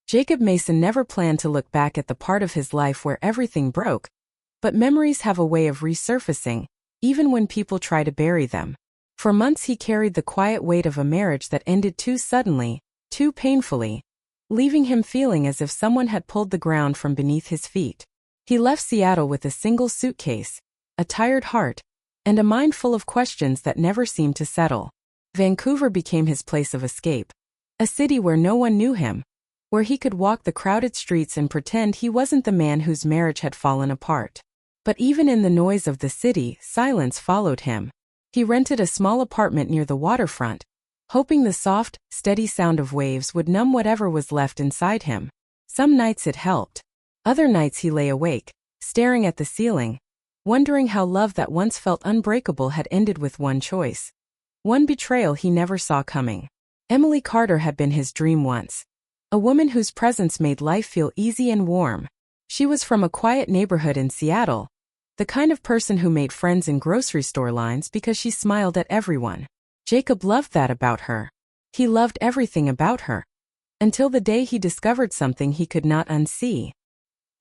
Jacob Mason never planned to look back at the part of his life where everything broke, but memories have a way of resurfacing, even when people try to bury them. For months he carried the quiet weight of a marriage that ended too suddenly, too painfully, leaving him feeling as if someone had pulled the ground from beneath his feet. He left Seattle with a single suitcase, a tired heart, and a mind full of questions that never seemed to settle. Vancouver became his place of escape, a city where no one knew him, where he could walk the crowded streets and pretend he wasn't the man whose marriage had fallen apart. But even in the noise of the city, silence followed him. He rented a small apartment near the waterfront, hoping the soft, steady sound of waves would numb whatever was left inside him. Some nights it helped. Other nights he lay awake, staring at the ceiling, wondering how love that once felt unbreakable had ended with one choice. One betrayal he never saw coming. Emily Carter had been his dream once. A woman whose presence made life feel easy and warm. She was from a quiet neighborhood in Seattle, the kind of person who made friends in grocery store lines because she smiled at everyone. Jacob loved that about her. He loved everything about her. Until the day he discovered something he could not unsee.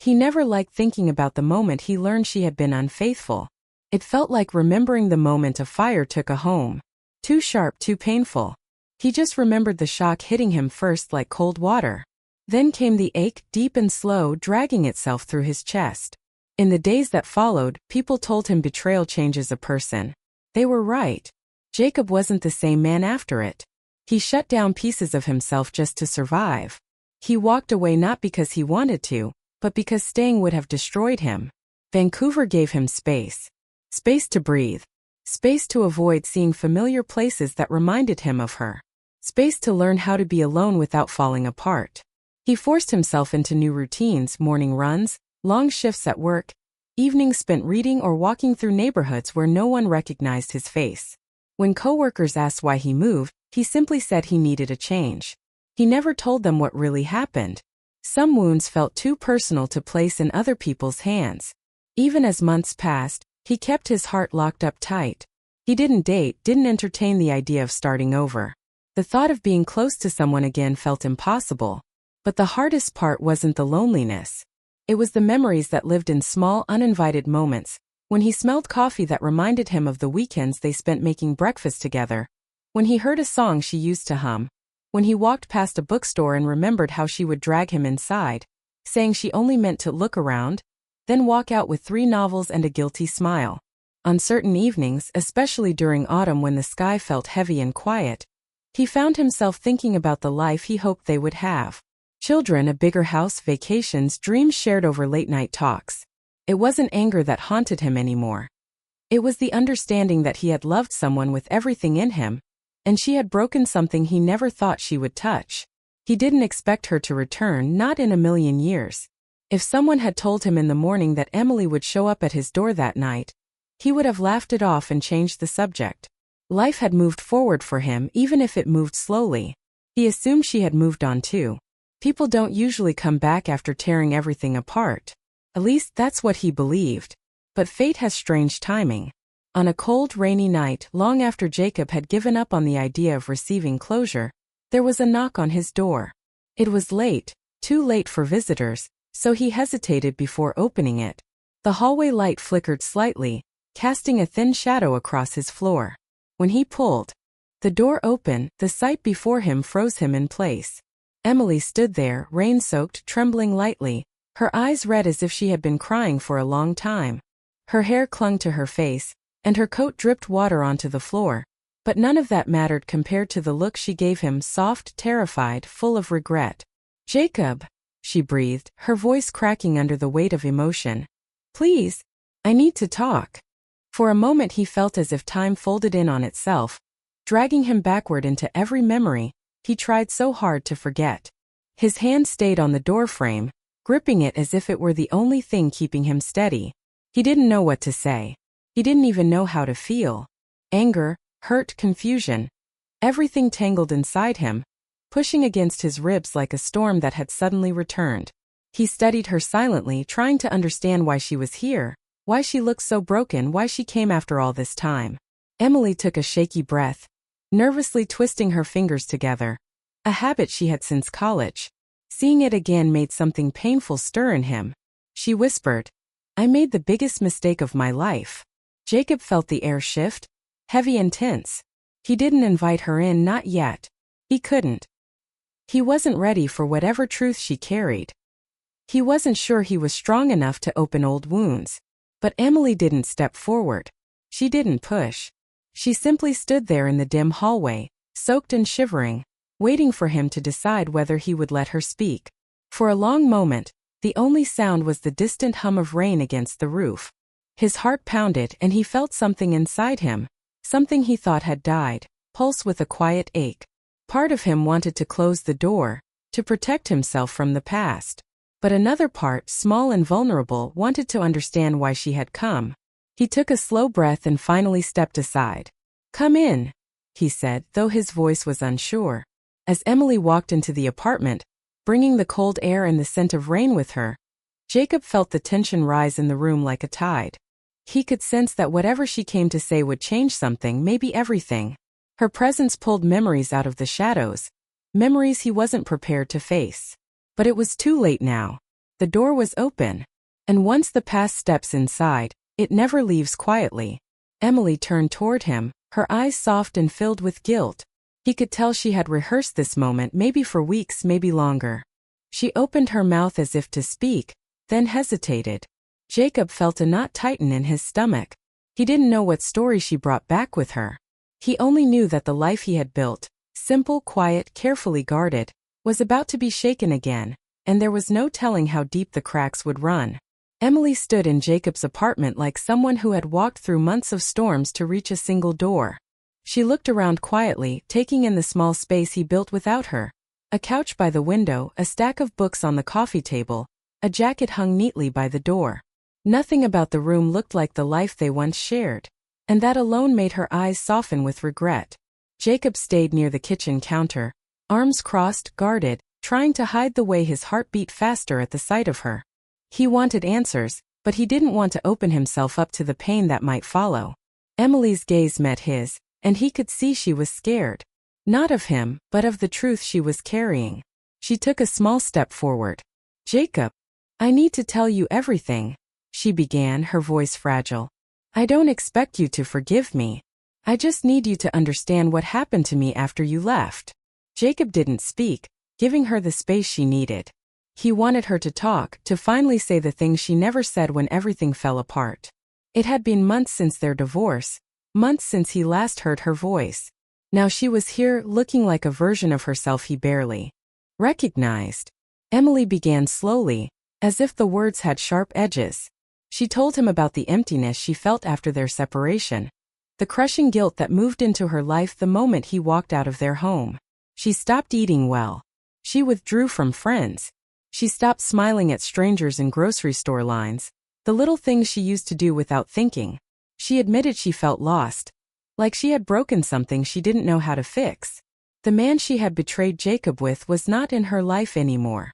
He never liked thinking about the moment he learned she had been unfaithful. It felt like remembering the moment a fire took a home. Too sharp, too painful. He just remembered the shock hitting him first like cold water. Then came the ache, deep and slow, dragging itself through his chest. In the days that followed, people told him betrayal changes a person. They were right. Jacob wasn't the same man after it. He shut down pieces of himself just to survive. He walked away not because he wanted to, but because staying would have destroyed him. Vancouver gave him space. Space to breathe. Space to avoid seeing familiar places that reminded him of her. Space to learn how to be alone without falling apart. He forced himself into new routines, morning runs, long shifts at work, evenings spent reading or walking through neighborhoods where no one recognized his face. When coworkers asked why he moved, he simply said he needed a change. He never told them what really happened. Some wounds felt too personal to place in other people's hands. Even as months passed, he kept his heart locked up tight. He didn't date, didn't entertain the idea of starting over. The thought of being close to someone again felt impossible. But the hardest part wasn't the loneliness. It was the memories that lived in small, uninvited moments. When he smelled coffee that reminded him of the weekends they spent making breakfast together. When he heard a song she used to hum. When he walked past a bookstore and remembered how she would drag him inside, saying she only meant to look around, then walk out with 3 novels and a guilty smile. On certain evenings, especially during autumn when the sky felt heavy and quiet, he found himself thinking about the life he hoped they would have. Children, a bigger house, vacations, dreams shared over late-night talks. It wasn't anger that haunted him anymore. It was the understanding that he had loved someone with everything in him, and she had broken something he never thought she would touch. He didn't expect her to return, not in a million years. If someone had told him in the morning that Emily would show up at his door that night, he would have laughed it off and changed the subject. Life had moved forward for him, even if it moved slowly. He assumed she had moved on too. People don't usually come back after tearing everything apart. At least that's what he believed. But fate has strange timing. On a cold, rainy night, long after Jacob had given up on the idea of receiving closure, there was a knock on his door. It was late, too late for visitors, so he hesitated before opening it. The hallway light flickered slightly, casting a thin shadow across his floor. When he pulled the door open, the sight before him froze him in place. Emily stood there, rain-soaked, trembling lightly, her eyes red as if she had been crying for a long time. Her hair clung to her face, and her coat dripped water onto the floor, but none of that mattered compared to the look she gave him, soft, terrified, full of regret. "Jacob," she breathed, her voice cracking under the weight of emotion. "Please, I need to talk." For a moment he felt as if time folded in on itself, dragging him backward into every memory he tried so hard to forget. His hand stayed on the doorframe, gripping it as if it were the only thing keeping him steady. He didn't know what to say. He didn't even know how to feel. Anger, hurt, confusion. Everything tangled inside him, pushing against his ribs like a storm that had suddenly returned. He studied her silently, trying to understand why she was here, why she looked so broken, why she came after all this time. Emily took a shaky breath, nervously twisting her fingers together, a habit she had since college. Seeing it again made something painful stir in him. She whispered, "I made the biggest mistake of my life." Jacob felt the air shift, heavy and tense. He didn't invite her in, not yet. He couldn't. He wasn't ready for whatever truth she carried. He wasn't sure he was strong enough to open old wounds. But Emily didn't step forward. She didn't push. She simply stood there in the dim hallway, soaked and shivering, waiting for him to decide whether he would let her speak. For a long moment, the only sound was the distant hum of rain against the roof. His heart pounded and he felt something inside him, something he thought had died, pulse with a quiet ache. Part of him wanted to close the door, to protect himself from the past. But another part, small and vulnerable, wanted to understand why she had come. He took a slow breath and finally stepped aside. "Come in," he said, though his voice was unsure. As Emily walked into the apartment, bringing the cold air and the scent of rain with her, Jacob felt the tension rise in the room like a tide. He could sense that whatever she came to say would change something, maybe everything. Her presence pulled memories out of the shadows, memories he wasn't prepared to face. But it was too late now. The door was open, and once the past steps inside, it never leaves quietly. Emily turned toward him, her eyes soft and filled with guilt. He could tell she had rehearsed this moment, maybe for weeks, maybe longer. She opened her mouth as if to speak, then hesitated. Jacob felt a knot tighten in his stomach. He didn't know what story she brought back with her. He only knew that the life he had built, simple, quiet, carefully guarded, was about to be shaken again, and there was no telling how deep the cracks would run. Emily stood in Jacob's apartment like someone who had walked through months of storms to reach a single door. She looked around quietly, taking in the small space he built without her. A couch by the window, a stack of books on the coffee table, a jacket hung neatly by the door. Nothing about the room looked like the life they once shared, and that alone made her eyes soften with regret. Jacob stayed near the kitchen counter, arms crossed, guarded, trying to hide the way his heart beat faster at the sight of her. He wanted answers, but he didn't want to open himself up to the pain that might follow. Emily's gaze met his, and he could see she was scared. Not of him, but of the truth she was carrying. She took a small step forward. "Jacob, I need to tell you everything," she began, her voice fragile. "I don't expect you to forgive me. I just need you to understand what happened to me after you left." Jacob didn't speak, giving her the space she needed. He wanted her to talk, to finally say the things she never said when everything fell apart. It had been months since their divorce, months since he last heard her voice. Now she was here, looking like a version of herself he barely recognized. Emily began slowly, as if the words had sharp edges. She told him about the emptiness she felt after their separation, the crushing guilt that moved into her life the moment he walked out of their home. She stopped eating well. She withdrew from friends. She stopped smiling at strangers in grocery store lines, the little things she used to do without thinking. She admitted she felt lost, like she had broken something she didn't know how to fix. The man she had betrayed Jacob with was not in her life anymore.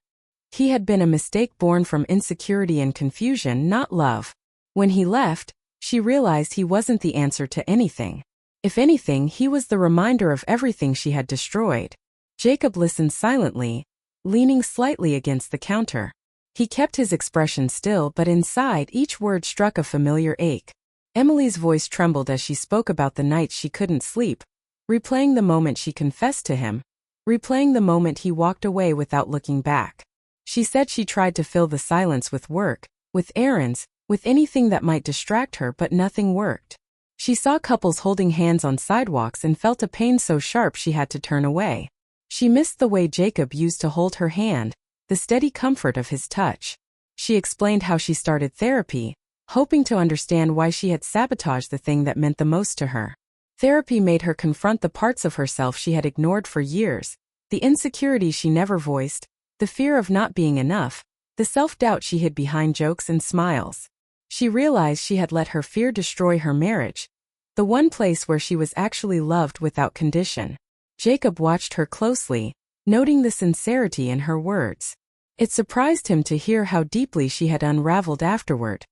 He had been a mistake born from insecurity and confusion, not love. When he left, she realized he wasn't the answer to anything. If anything, he was the reminder of everything she had destroyed. Jacob listened silently, leaning slightly against the counter. He kept his expression still, but inside each word struck a familiar ache. Emily's voice trembled as she spoke about the nights she couldn't sleep, replaying the moment she confessed to him, replaying the moment he walked away without looking back. She said she tried to fill the silence with work, with errands, with anything that might distract her, but nothing worked. She saw couples holding hands on sidewalks and felt a pain so sharp she had to turn away. She missed the way Jacob used to hold her hand, the steady comfort of his touch. She explained how she started therapy, hoping to understand why she had sabotaged the thing that meant the most to her. Therapy made her confront the parts of herself she had ignored for years, the insecurity she never voiced, the fear of not being enough, the self-doubt she hid behind jokes and smiles. She realized she had let her fear destroy her marriage, the one place where she was actually loved without condition. Jacob watched her closely, noting the sincerity in her words. It surprised him to hear how deeply she had unraveled afterward.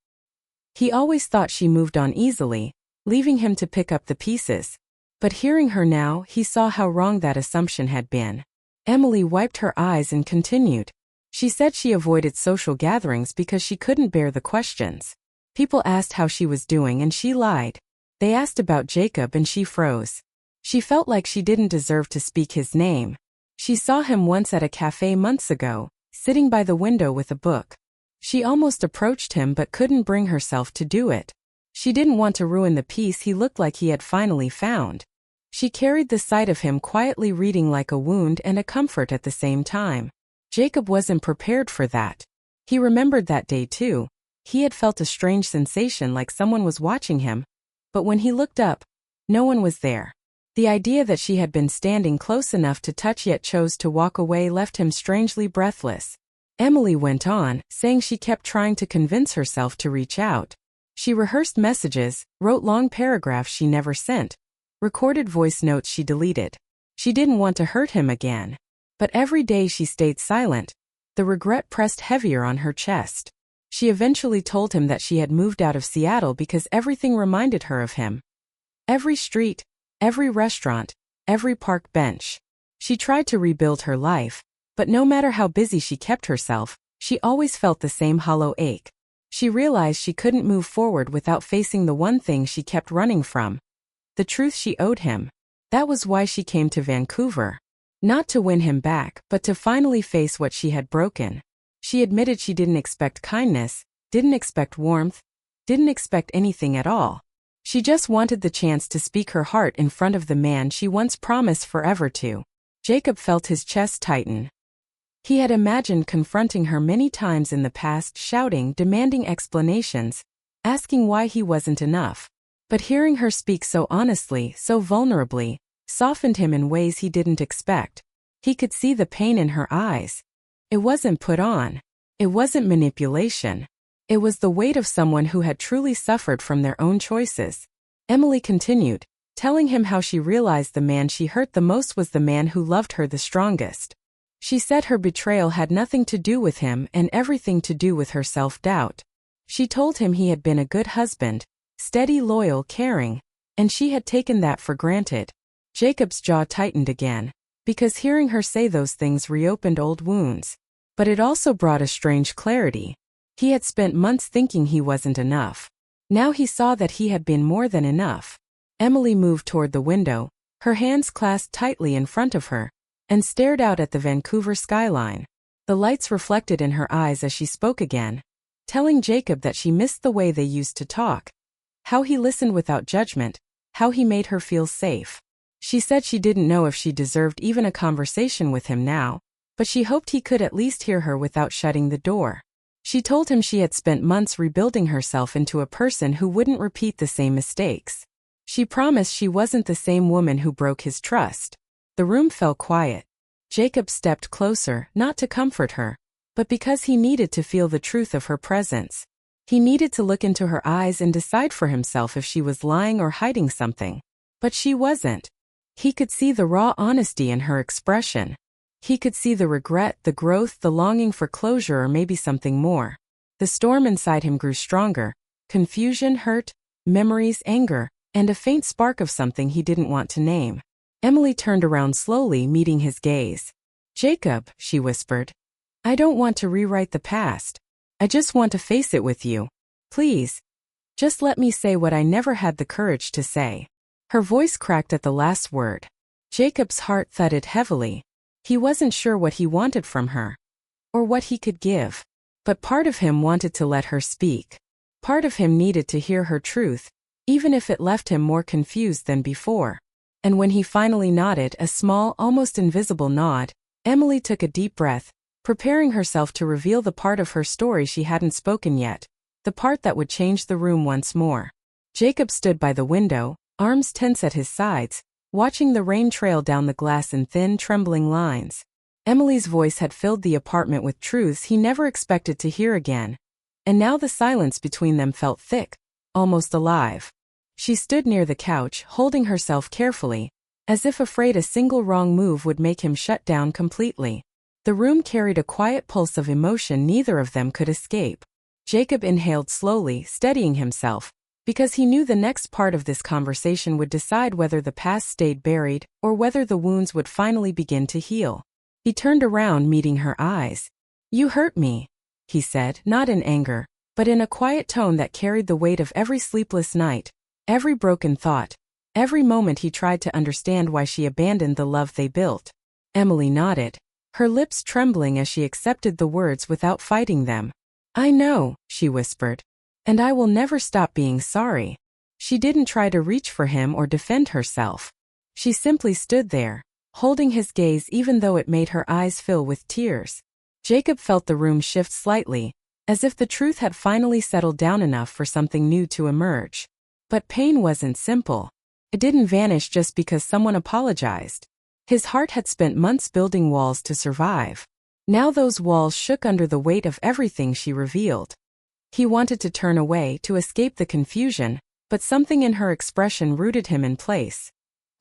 He always thought she moved on easily, leaving him to pick up the pieces. But hearing her now, he saw how wrong that assumption had been. Emily wiped her eyes and continued, She said she avoided social gatherings because she couldn't bear the questions. People asked how she was doing and she lied. They asked about Jacob and she froze. She felt like she didn't deserve to speak his name. She saw him once at a cafe months ago, sitting by the window with a book. She almost approached him but couldn't bring herself to do it. She didn't want to ruin the peace he looked like he had finally found. She carried the sight of him quietly reading like a wound and a comfort at the same time. Jacob wasn't prepared for that. He remembered that day too. He had felt a strange sensation like someone was watching him, but when he looked up, no one was there. The idea that she had been standing close enough to touch yet chose to walk away left him strangely breathless. Emily went on, saying she kept trying to convince herself to reach out. She rehearsed messages, wrote long paragraphs she never sent, recorded voice notes she deleted. She didn't want to hurt him again. But every day she stayed silent. The regret pressed heavier on her chest. She eventually told him that she had moved out of Seattle because everything reminded her of him. Every street, every restaurant, every park bench. She tried to rebuild her life, but no matter how busy she kept herself, she always felt the same hollow ache. She realized she couldn't move forward without facing the one thing she kept running from. The truth she owed him. That was why she came to Vancouver. Not to win him back, but to finally face what she had broken. She admitted she didn't expect kindness, didn't expect warmth, didn't expect anything at all. She just wanted the chance to speak her heart in front of the man she once promised forever to. Jacob felt his chest tighten. He had imagined confronting her many times in the past, shouting, demanding explanations, asking why he wasn't enough. But hearing her speak so honestly, so vulnerably, softened him in ways he didn't expect. He could see the pain in her eyes. It wasn't put on. It wasn't manipulation. It was the weight of someone who had truly suffered from their own choices. Emily continued, telling him how she realized the man she hurt the most was the man who loved her the strongest. She said her betrayal had nothing to do with him and everything to do with her self-doubt. She told him he had been a good husband, steady, loyal, caring, and she had taken that for granted. Jacob's jaw tightened again, because hearing her say those things reopened old wounds. But it also brought a strange clarity. He had spent months thinking he wasn't enough. Now he saw that he had been more than enough. Emily moved toward the window, her hands clasped tightly in front of her, and stared out at the Vancouver skyline. The lights reflected in her eyes as she spoke again, telling Jacob that she missed the way they used to talk. How he listened without judgment, how he made her feel safe. She said she didn't know if she deserved even a conversation with him now, but she hoped he could at least hear her without shutting the door. She told him she had spent months rebuilding herself into a person who wouldn't repeat the same mistakes. She promised she wasn't the same woman who broke his trust. The room fell quiet. Jacob stepped closer, not to comfort her, but because he needed to feel the truth of her presence. He needed to look into her eyes and decide for himself if she was lying or hiding something. But she wasn't. He could see the raw honesty in her expression. He could see the regret, the growth, the longing for closure, or maybe something more. The storm inside him grew stronger. Confusion, hurt, memories, anger, and a faint spark of something he didn't want to name. Emily turned around slowly, meeting his gaze. "Jacob," she whispered. "I don't want to rewrite the past. I just want to face it with you. Please. Just let me say what I never had the courage to say." Her voice cracked at the last word. Jacob's heart thudded heavily. He wasn't sure what he wanted from her, or what he could give. But part of him wanted to let her speak. Part of him needed to hear her truth, even if it left him more confused than before. And when he finally nodded, a small, almost invisible nod, Emily took a deep breath, preparing herself to reveal the part of her story she hadn't spoken yet, the part that would change the room once more. Jacob stood by the window, arms tense at his sides, watching the rain trail down the glass in thin, trembling lines. Emily's voice had filled the apartment with truths he never expected to hear again, and now the silence between them felt thick, almost alive. She stood near the couch, holding herself carefully, as if afraid a single wrong move would make him shut down completely. The room carried a quiet pulse of emotion neither of them could escape. Jacob inhaled slowly, steadying himself, because he knew the next part of this conversation would decide whether the past stayed buried or whether the wounds would finally begin to heal. He turned around, meeting her eyes. You hurt me, he said, not in anger, but in a quiet tone that carried the weight of every sleepless night, every broken thought, every moment he tried to understand why she abandoned the love they built. Emily nodded, her lips trembling as she accepted the words without fighting them. I know, she whispered. And I will never stop being sorry. She didn't try to reach for him or defend herself. She simply stood there, holding his gaze even though it made her eyes fill with tears. Jacob felt the room shift slightly, as if the truth had finally settled down enough for something new to emerge. But pain wasn't simple. It didn't vanish just because someone apologized. His heart had spent months building walls to survive. Now those walls shook under the weight of everything she revealed. He wanted to turn away to escape the confusion, but something in her expression rooted him in place.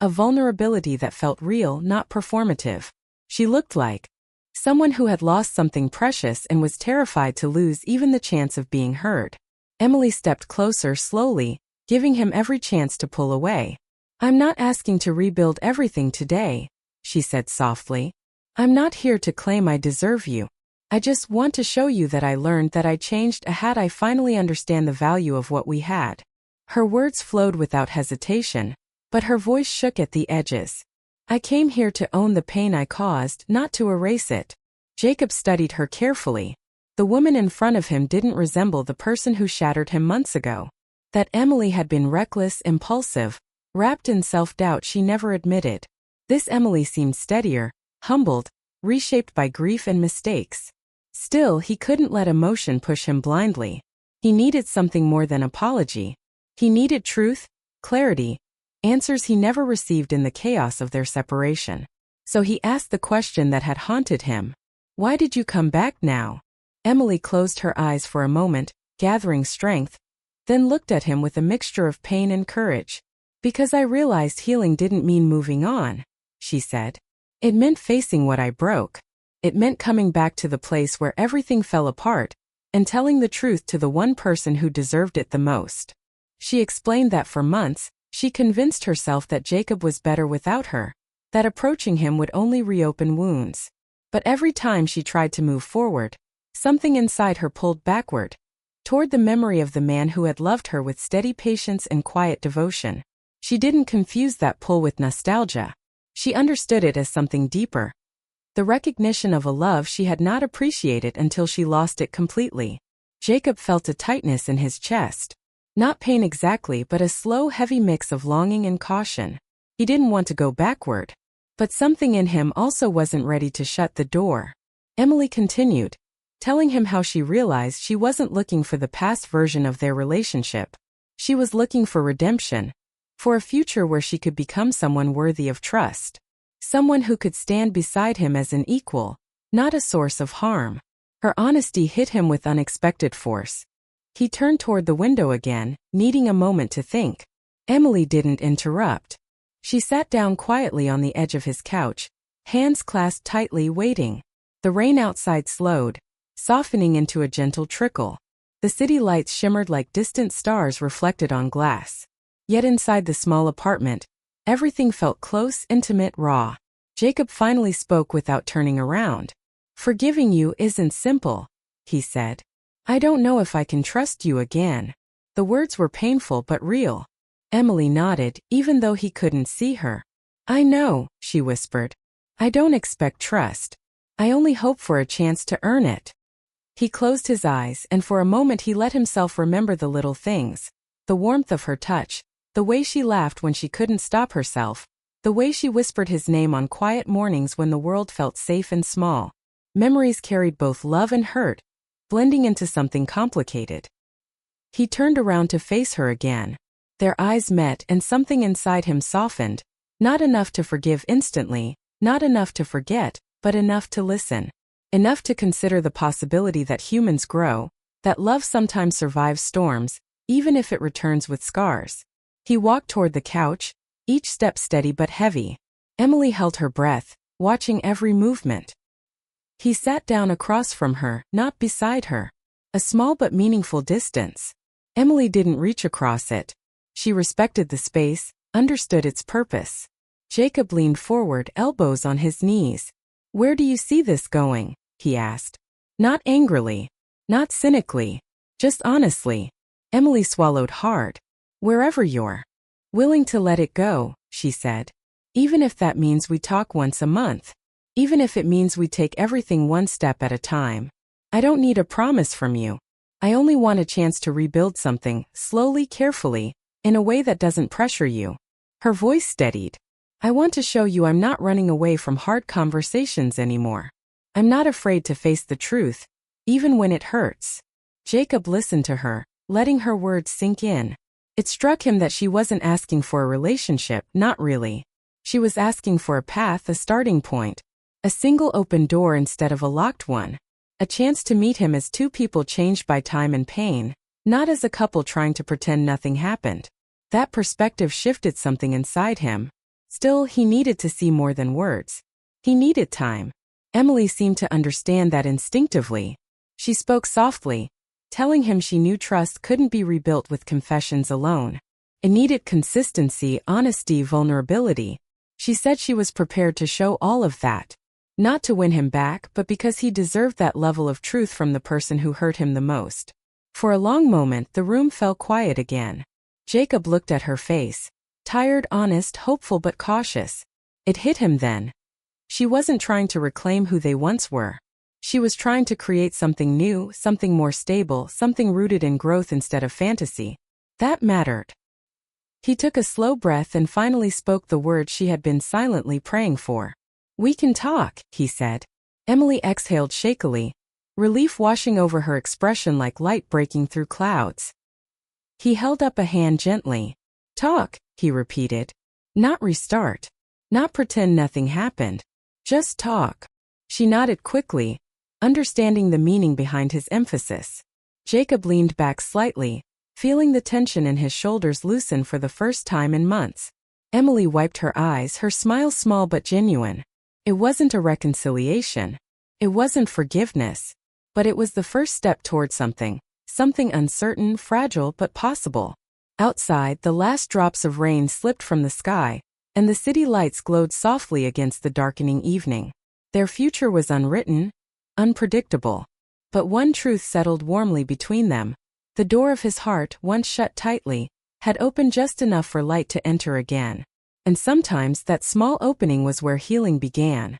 A vulnerability that felt real, not performative. She looked like someone who had lost something precious and was terrified to lose even the chance of being heard. Emily stepped closer slowly, giving him every chance to pull away. I'm not asking to rebuild everything today, she said softly. I'm not here to claim I deserve you. I just want to show you that I learned that I changed I finally understand the value of what we had. Her words flowed without hesitation, but her voice shook at the edges. I came here to own the pain I caused, not to erase it. Jacob studied her carefully. The woman in front of him didn't resemble the person who shattered him months ago. That Emily had been reckless, impulsive, wrapped in self-doubt she never admitted. This Emily seemed steadier, humbled, reshaped by grief and mistakes. Still, he couldn't let emotion push him blindly. He needed something more than apology. He needed truth, clarity, answers he never received in the chaos of their separation. So he asked the question that had haunted him. Why did you come back now? Emily closed her eyes for a moment, gathering strength, then looked at him with a mixture of pain and courage. Because I realized healing didn't mean moving on, she said. It meant facing what I broke. It meant coming back to the place where everything fell apart, and telling the truth to the one person who deserved it the most. She explained that for months, she convinced herself that Jacob was better without her, that approaching him would only reopen wounds. But every time she tried to move forward, something inside her pulled backward, toward the memory of the man who had loved her with steady patience and quiet devotion. She didn't confuse that pull with nostalgia. She understood it as something deeper. The recognition of a love she had not appreciated until she lost it completely. Jacob felt a tightness in his chest. Not pain exactly, but a slow, heavy mix of longing and caution. He didn't want to go backward. But something in him also wasn't ready to shut the door. Emily continued, telling him how she realized she wasn't looking for the past version of their relationship. She was looking for redemption. For a future where she could become someone worthy of trust. Someone who could stand beside him as an equal, not a source of harm. Her honesty hit him with unexpected force. He turned toward the window again, needing a moment to think. Emily didn't interrupt. She sat down quietly on the edge of his couch, hands clasped tightly, waiting. The rain outside slowed, softening into a gentle trickle. The city lights shimmered like distant stars reflected on glass. Yet inside the small apartment, everything felt close, intimate, raw. Jacob finally spoke without turning around. Forgiving you isn't simple, he said. I don't know if I can trust you again. The words were painful but real. Emily nodded, even though he couldn't see her. I know, she whispered. I don't expect trust. I only hope for a chance to earn it. He closed his eyes, and for a moment he let himself remember the little things. The warmth of her touch, the way she laughed when she couldn't stop herself, the way she whispered his name on quiet mornings when the world felt safe and small. Memories carried both love and hurt, blending into something complicated. He turned around to face her again. Their eyes met and something inside him softened, not enough to forgive instantly, not enough to forget, but enough to listen. Enough to consider the possibility that humans grow, that love sometimes survives storms, even if it returns with scars. He walked toward the couch, each step steady but heavy. Emily held her breath, watching every movement. He sat down across from her, not beside her. A small but meaningful distance. Emily didn't reach across it. She respected the space, understood its purpose. Jacob leaned forward, elbows on his knees. Where do you see this going? He asked. Not angrily. Not cynically. Just honestly. Emily swallowed hard. Wherever you're willing to let it go, she said. Even if that means we talk once a month. Even if it means we take everything one step at a time. I don't need a promise from you. I only want a chance to rebuild something, slowly, carefully, in a way that doesn't pressure you. Her voice steadied. I want to show you I'm not running away from hard conversations anymore. I'm not afraid to face the truth, even when it hurts. Jacob listened to her, letting her words sink in. It struck him that she wasn't asking for a relationship, not really. She was asking for a path, a starting point. A single open door instead of a locked one. A chance to meet him as two people changed by time and pain, not as a couple trying to pretend nothing happened. That perspective shifted something inside him. Still, he needed to see more than words. He needed time. Emily seemed to understand that instinctively. She spoke softly, telling him she knew trust couldn't be rebuilt with confessions alone. It needed consistency, honesty, vulnerability. She said she was prepared to show all of that. Not to win him back, but because he deserved that level of truth from the person who hurt him the most. For a long moment, the room fell quiet again. Jacob looked at her face. Tired, honest, hopeful but cautious. It hit him then. She wasn't trying to reclaim who they once were. She was trying to create something new, something more stable, something rooted in growth instead of fantasy. That mattered. He took a slow breath and finally spoke the words she had been silently praying for. We can talk, he said. Emily exhaled shakily, relief washing over her expression like light breaking through clouds. He held up a hand gently. Talk, he repeated. Not restart. Not pretend nothing happened. Just talk. She nodded quickly, understanding the meaning behind his emphasis. Jacob leaned back slightly, feeling the tension in his shoulders loosen for the first time in months. Emily wiped her eyes, her smile small but genuine. It wasn't a reconciliation. It wasn't forgiveness. But it was the first step toward something uncertain, fragile but possible. Outside, the last drops of rain slipped from the sky, and the city lights glowed softly against the darkening evening. Their future was unwritten, unpredictable. But one truth settled warmly between them. The door of his heart, once shut tightly, had opened just enough for light to enter again. And sometimes that small opening was where healing began.